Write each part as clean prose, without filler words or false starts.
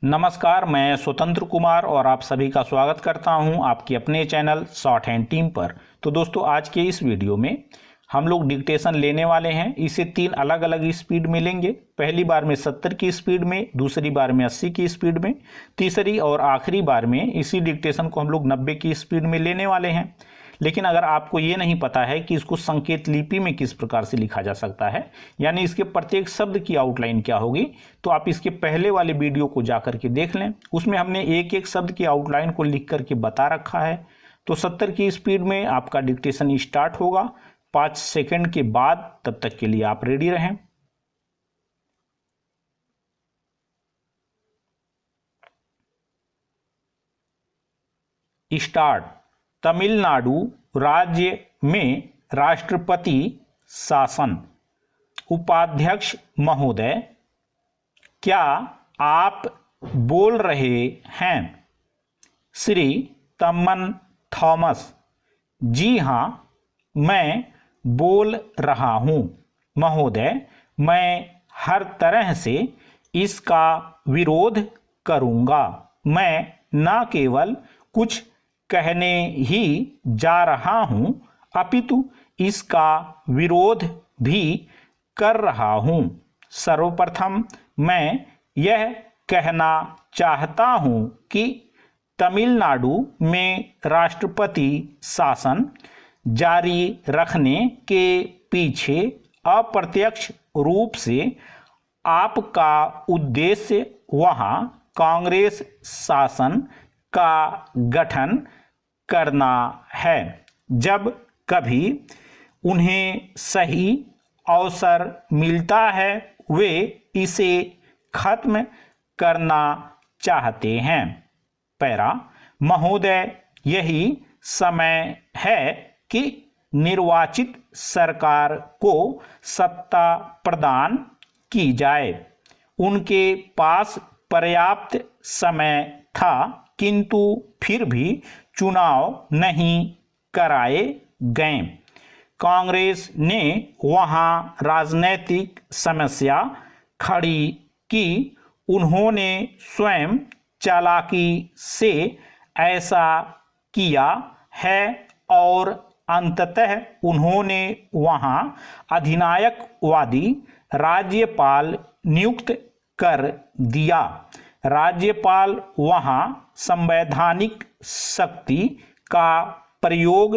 नमस्कार, मैं स्वतंत्र कुमार और आप सभी का स्वागत करता हूं आपके अपने चैनल शॉर्ट हैंड टीम पर। तो दोस्तों, आज के इस वीडियो में हम लोग डिक्टेशन लेने वाले हैं। इसे 3 अलग अलग स्पीड में लेंगे। पहली बार में 70 की स्पीड में, दूसरी बार में 80 की स्पीड में, तीसरी और आखिरी बार में इसी डिक्टेशन को हम लोग 90 की स्पीड में लेने वाले हैं। लेकिन अगर आपको ये नहीं पता है कि इसको संकेत लिपि में किस प्रकार से लिखा जा सकता है, यानी इसके प्रत्येक शब्द की आउटलाइन क्या होगी, तो आप इसके पहले वाले वीडियो को जाकर के देख लें। उसमें हमने एक एक शब्द की आउटलाइन को लिख करके बता रखा है। तो 70 की स्पीड में आपका डिक्टेशन स्टार्ट होगा 5 सेकंड के बाद। तब तक के लिए आप रेडी रहें। स्टार्ट। तमिलनाडु राज्य में राष्ट्रपति शासन। उपाध्यक्ष महोदय, क्या आप बोल रहे हैं? श्री तम्मन थॉमस, जी हाँ, मैं बोल रहा हूँ महोदय। मैं हर तरह से इसका विरोध करूँगा। मैं न केवल कुछ कहने ही जा रहा हूं, अपितु इसका विरोध भी कर रहा हूं। सर्वप्रथम मैं यह कहना चाहता हूं कि तमिलनाडु में राष्ट्रपति शासन जारी रखने के पीछे अप्रत्यक्ष रूप से आपका उद्देश्य वहां कांग्रेस शासन का गठन करना है। जब कभी उन्हें सही अवसर मिलता है, वे इसे खत्म करना चाहते हैं। पैरा महोदय, यही समय है कि निर्वाचित सरकार को सत्ता प्रदान की जाए। उनके पास पर्याप्त समय था, किंतु फिर भी चुनाव नहीं कराए गए। कांग्रेस ने वहां राजनीतिक समस्या खड़ी की। उन्होंने स्वयं चालाकी से ऐसा किया है और अंततः उन्होंने वहां अधिनायकवादी राज्यपाल नियुक्त कर दिया। राज्यपाल वहां संवैधानिक शक्ति का प्रयोग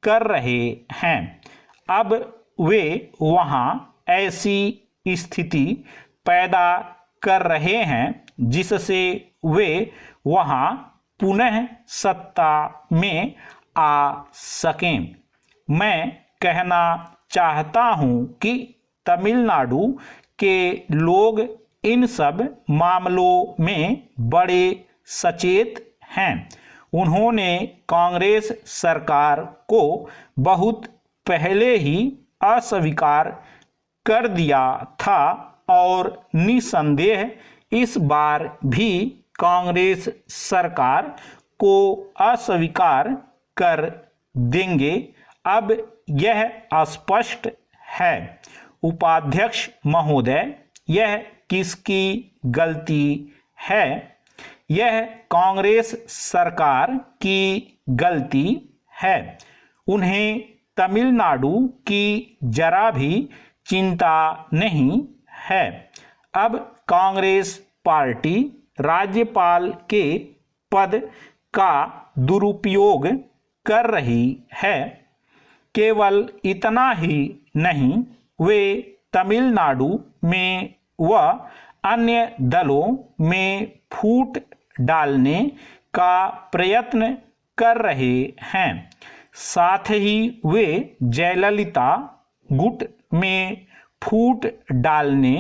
कर रहे हैं। अब वे वहां ऐसी स्थिति पैदा कर रहे हैं जिससे वे वहां पुनः सत्ता में आ सकें। मैं कहना चाहता हूं कि तमिलनाडु के लोग इन सब मामलों में बड़े सचेत हैं। उन्होंने कांग्रेस सरकार को बहुत पहले ही अस्वीकार कर दिया था और निसंदेह इस बार भी कांग्रेस सरकार को अस्वीकार कर देंगे। अब यह स्पष्ट है। उपाध्यक्ष महोदय, यह किसकी गलती है? यह कांग्रेस सरकार की गलती है। उन्हें तमिलनाडु की जरा भी चिंता नहीं है। अब कांग्रेस पार्टी राज्यपाल के पद का दुरुपयोग कर रही है। केवल इतना ही नहीं, वे तमिलनाडु में व अन्य दलों में फूट डालने का प्रयत्न कर रहे हैं। साथ ही वे जयललिता गुट में फूट डालने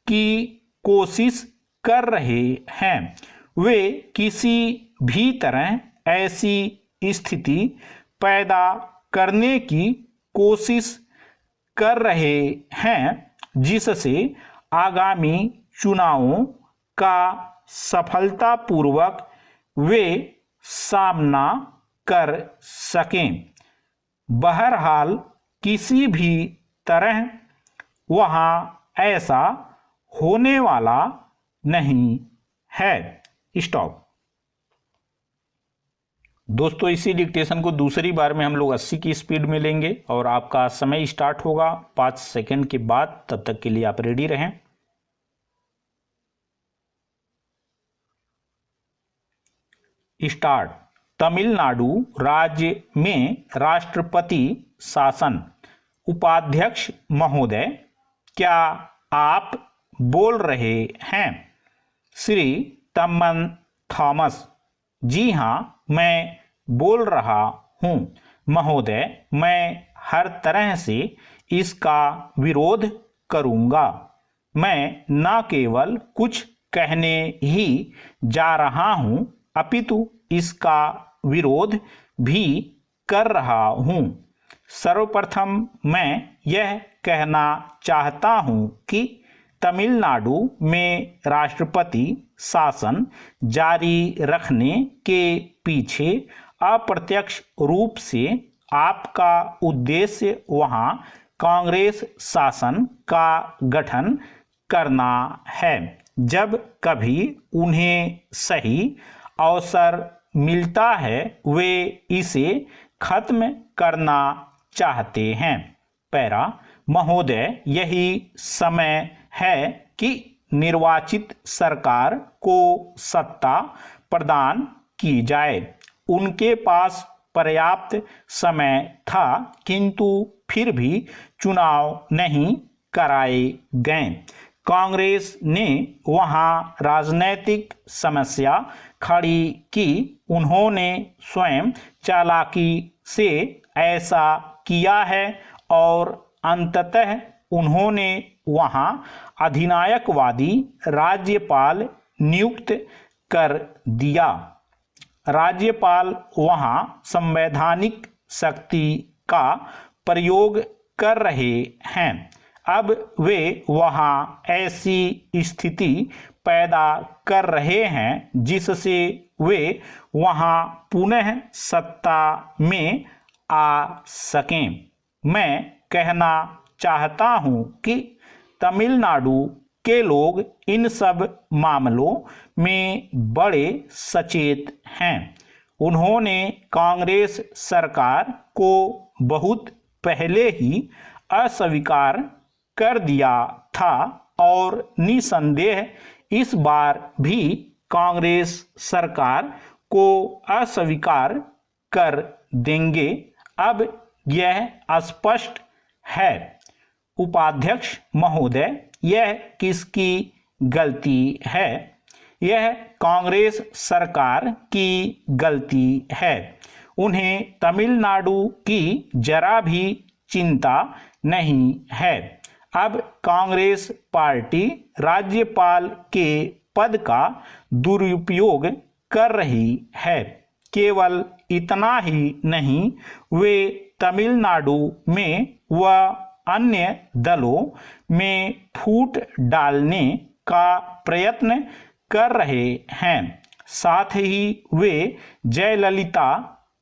की कोशिश कर रहे हैं। वे किसी भी तरह ऐसी स्थिति पैदा करने की कोशिश कर रहे हैं जिससे आगामी चुनावों का सफलतापूर्वक वे सामना कर सकें। बहरहाल किसी भी तरह वहाँ ऐसा होने वाला नहीं है। स्टॉप। दोस्तों इसी डिक्टेशन को दूसरी बार में हम लोग 80 की स्पीड में लेंगे और आपका समय स्टार्ट होगा 5 सेकंड के बाद। तब तक के लिए आप रेडी रहें। स्टार्ट। तमिलनाडु राज्य में राष्ट्रपति शासन। उपाध्यक्ष महोदय, क्या आप बोल रहे हैं? श्री तम्मन थॉमस। जी हाँ, मैं बोल रहा हूँ महोदय। मैं हर तरह से इसका विरोध करूँगा। मैं न केवल कुछ कहने ही जा रहा हूँ अपितु इसका विरोध भी कर रहा हूँ। सर्वप्रथम मैं यह कहना चाहता हूँ कि तमिलनाडु में राष्ट्रपति शासन जारी रखने के पीछे अप्रत्यक्ष रूप से आपका उद्देश्य वहां कांग्रेस शासन का गठन करना है। जब कभी उन्हें सही अवसर मिलता है वे इसे खत्म करना चाहते हैं। पैरा। महोदय, यही समय है कि निर्वाचित सरकार को सत्ता प्रदान की जाए। उनके पास पर्याप्त समय था किंतु फिर भी चुनाव नहीं कराए गए। कांग्रेस ने वहां राजनीतिक समस्या खड़ी की। उन्होंने स्वयं चालाकी से ऐसा किया है और अंततः उन्होंने वहां अधिनायकवादी राज्यपाल नियुक्त कर दिया। राज्यपाल वहां संवैधानिक शक्ति का प्रयोग कर रहे हैं। अब वे वहां ऐसी स्थिति पैदा कर रहे हैं जिससे वे वहां पुनः सत्ता में आ सकें। मैं कहना चाहता हूं कि तमिलनाडु के लोग इन सब मामलों में बड़े सचेत हैं। उन्होंने कांग्रेस सरकार को बहुत पहले ही अस्वीकार कर दिया था और निसंदेह इस बार भी कांग्रेस सरकार को अस्वीकार कर देंगे। अब यह स्पष्ट है। उपाध्यक्ष महोदय, यह किसकी गलती है? यह कांग्रेस सरकार की गलती है। उन्हें तमिलनाडु की जरा भी चिंता नहीं है। अब कांग्रेस पार्टी राज्यपाल के पद का दुरुपयोग कर रही है। केवल इतना ही नहीं, वे तमिलनाडु में व अन्य दलों में फूट डालने का प्रयत्न कर रहे हैं। साथ ही वे जयललिता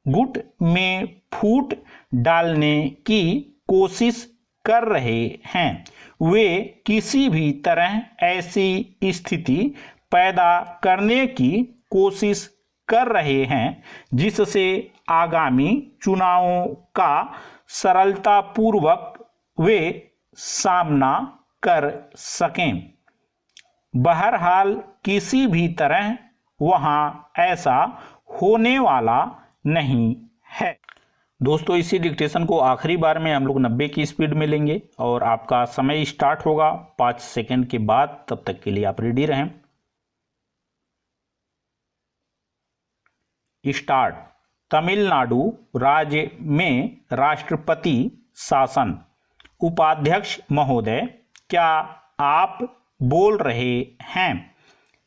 गुट में फूट डालने की कोशिश कर रहे हैं। वे किसी भी तरह ऐसी स्थिति पैदा करने की कोशिश कर रहे हैं जिससे आगामी चुनावों का सरलतापूर्वक वे सामना कर सकें। बहरहाल किसी भी तरह वहां ऐसा होने वाला नहीं है। दोस्तों इसी डिक्टेशन को आखिरी बार में हम लोग 90 की स्पीड में लेंगे और आपका समय स्टार्ट होगा 5 सेकंड के बाद। तब तक के लिए आप रेडी रहें। स्टार्ट। तमिलनाडु राज्य में राष्ट्रपति शासन। उपाध्यक्ष महोदय, क्या आप बोल रहे हैं?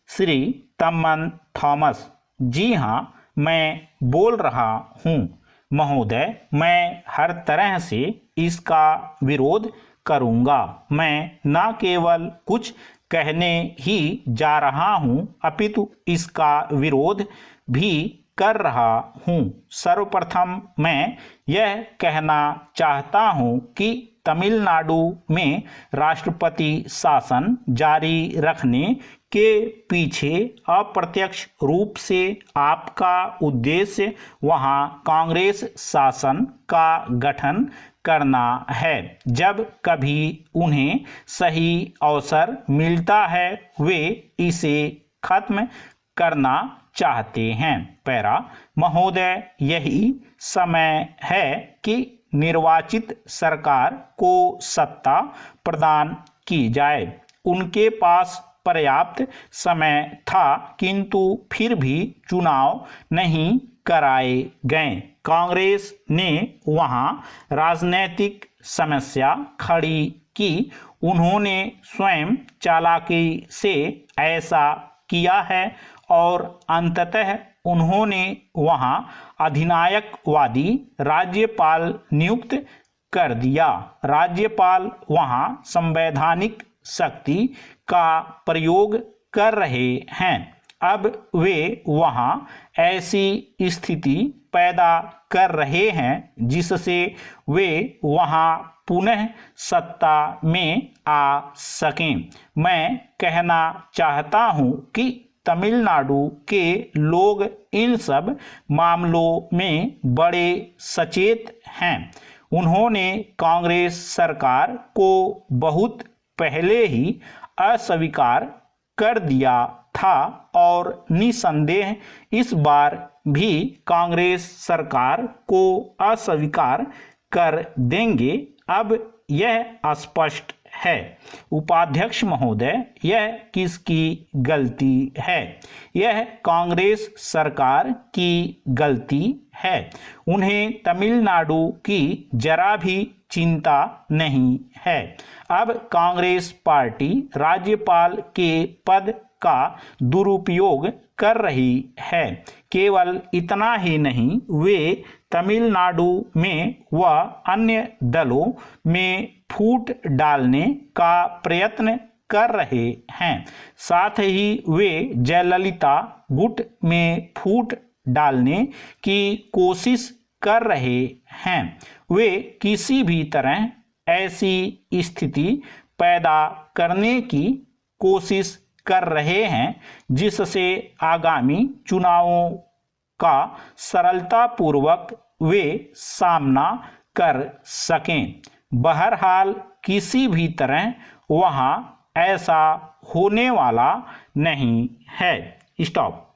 श्री तम्मन थॉमस। जी हाँ, मैं बोल रहा हूँ महोदय। मैं हर तरह से इसका विरोध करूँगा। मैं न केवल कुछ कहने ही जा रहा हूँ अपितु इसका विरोध भी कर रहा हूँ। सर्वप्रथम मैं यह कहना चाहता हूँ कि तमिलनाडु में राष्ट्रपति शासन जारी रखने के पीछे अप्रत्यक्ष रूप से आपका उद्देश्य वहां कांग्रेस शासन का गठन करना है। जब कभी उन्हें सही अवसर मिलता है वे इसे खत्म करना चाहते हैं। पैरा महोदय, यही समय है कि निर्वाचित सरकार को सत्ता प्रदान की जाए। उनके पास पर्याप्त समय था, किंतु फिर भी चुनाव नहीं कराए गए। कांग्रेस ने वहां राजनीतिक समस्या खड़ी की। उन्होंने स्वयं चालाकी से ऐसा किया है और अंततः उन्होंने वहां अधिनायकवादी राज्यपाल नियुक्त कर दिया। राज्यपाल वहां संवैधानिक शक्ति का प्रयोग कर रहे हैं। अब वे वहां ऐसी स्थिति पैदा कर रहे हैं जिससे वे वहां पुनः सत्ता में आ सकें। मैं कहना चाहता हूं कि तमिलनाडु के लोग इन सब मामलों में बड़े सचेत हैं। उन्होंने कांग्रेस सरकार को बहुत पहले ही अस्वीकार कर दिया था और निसंदेह इस बार भी कांग्रेस सरकार को अस्वीकार कर देंगे। अब यह स्पष्ट है। उपाध्यक्ष महोदय, यह किसकी गलती है? यह कांग्रेस सरकार की गलती है। उन्हें तमिलनाडु की जरा भी चिंता नहीं है। अब कांग्रेस पार्टी राज्यपाल के पद का दुरुपयोग कर रही है। केवल इतना ही नहीं, वे तमिलनाडु में व अन्य दलों में फूट डालने का प्रयत्न कर रहे हैं। साथ ही वे जयललिता गुट में फूट डालने की कोशिश कर रहे हैं। वे किसी भी तरह ऐसी स्थिति पैदा करने की कोशिश कर रहे हैं जिससे आगामी चुनावों का सरलतापूर्वक वे सामना कर सकें। बहरहाल किसी भी तरह वहां ऐसा होने वाला नहीं है। स्टॉप।